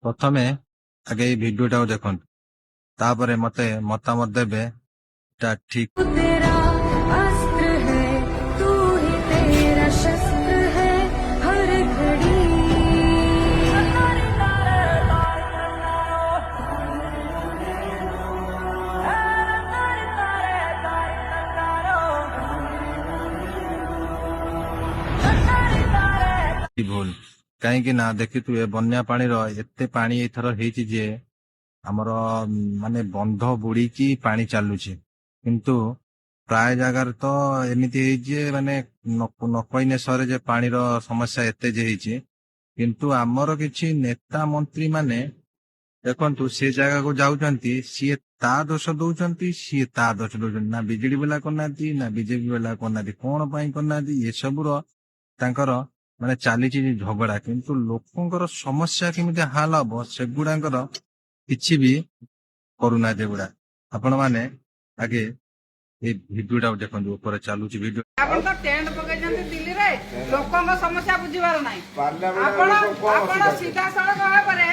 प्रथमे आगे भिडियो देखु तापर मते मतामत देबे ता ठीक। तू तेरा अस्त्र है, तू ही तेरा शस्त्र है, हर घड़ी भूल कहीं ना देखी तु बन्या पानी एते पानी एथर हेची जे हमर माने बंध बुड़ी पानी चलुची किंतु प्राय जगार तो एमती माने न कहने सरे जे पानी समस्या एते जे हेची किंतु आमर किछि नेता मंत्री माने देखंतु से जगह को जाउचंती सी ता दोष दौरान सी ता दोष दौरान ना बिजेडी वाला करना ना बीजेपी वाला करना कौन पाई करना ये सबुर तांकर माने चली झगड़ा किंतु लोकंकर समस्या केमिति हाल हम सेगुड़ाकर किछि भी करूना गुड़ा आपण माने आगे ये भिडियोटा देखंतु ऊपर चालुची भिडियो आपण तो टेंट पकाइछन्ती दिल्ली रे लोकंक समस्या बुझिबार नाही आपण सीधा सड़क भाबरे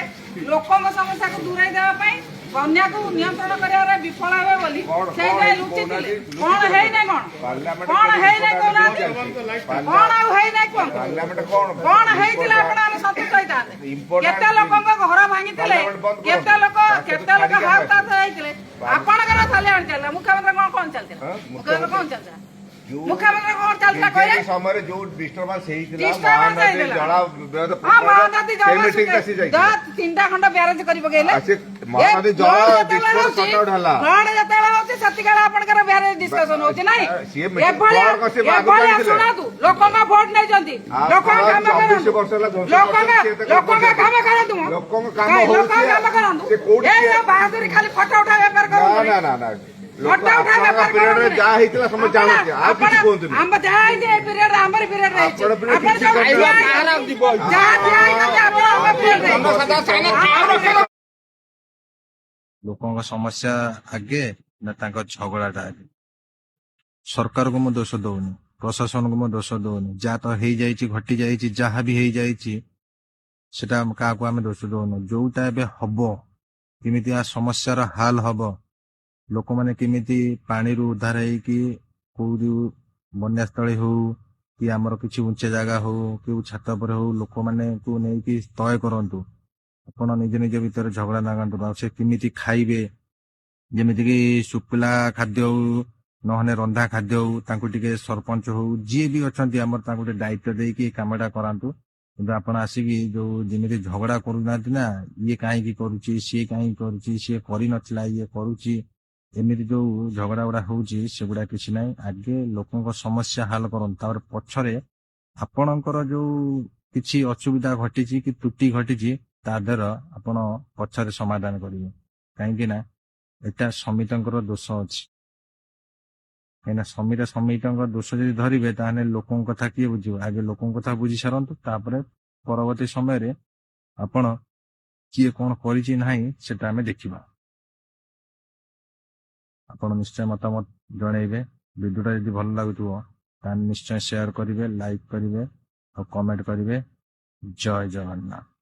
लोकंक समस्या को दूराई देबा पई बन्या को नियंत्रण करिया विफल हेबे बोली सेई जाय लुचिथिले कोन हेई नै कोन हेई नै कोन आउ हेई नै कोन हेइतिला आपण सत्य कहिता केते लोकंक घर भांगितिले केते लोक हाथ हेइतिले आपण कर थाले आन चला मुख्यमंत्री कोन चलतिला मुख्यमंत्री कोन चलतिला मुख्यमंत्री कौन चलता कहले समय जो डिस्टर्बेंस हेइतिला जळा हां महानदी जळा तीनटा खंड ब्यारेज करि पकेले महानदी जळा डिस्टर्ब कटआउट हला गण जतेला होते सतिकाला आपनकर ब्यारेज डिस्कशन होचे नाही ए भले सुना तू लोकन का वोट नै जंती लोकन काम करन लोकन काम करन तू लोकन काम करन तू ए बहादुरी खाली फोटो उठा व्यापार करू ना ना ना फोटो उठा व्यापार करू जा हेतिला समझ जानत आ किछ कोंतु हम जाय दे पीरियड हमर पीरियड रही अपन सब बाहर दिबो जा जाय अपन पीरियड लोकों समस्या आगे ना तांका झगड़ाटा आगे सरकार को मो दोष दौनी प्रशासन को मो दोष दौनी जा तो हो जाइए घटी जाइए जहाँ भी हो जाइए सेटा क्या आम दोष दौनु जोटा एबे हबो किमिति आ समस्यार हाल हबो लोक माने किमिति पानी रु उद्धार होइकी कोउ बन्यास्थली हो कि आमर किछि उच्च जगह हो कि छात पर हो लोक माने को नेकी तय करंतु अपन निज निज भीतर झगड़ा नागंतु से किमिति खाइबे जेमिति कि सुकला खाद्य हो नहने रंधा खाद्य हो तांको टिके सरपंच हो जी भी अछंती हमर तांको दायित्व देकी कामटा करांतु किंतु आपण आसिकी जो जेमिति झगड़ा करूनांती ना ये काहे करूची सी काहे करूची सी करि नथिला ये करूची एमिति जो झगड़ा गुड़ा होउची सेगुड़ा किछि नाही आगे लोकंक समस्या हाल करन तापर पछरे आपणकर जो किछि असुविधा घटिची कि त्रुटि घटिची तादर आपण पछरे समाधान करिवे काहेकि ना एटा समितंकर दोष अछि एना समितंकर दोष जदि धरिबे ताने लोकन कथा किए बुझिबो आगे लोकन कथा बुझी सारंतु तापर परवर्ती समय रे आपण किए कोन करिछि नाही सेटा हमें देखिबा आपण निश्चय मतामत जणैबे वीडियोटा यदि भल लागुथुबो ताने निश्चय शेयर करिवे लाइक करिवे और कमेंट करिवे जय जगन्नाथ।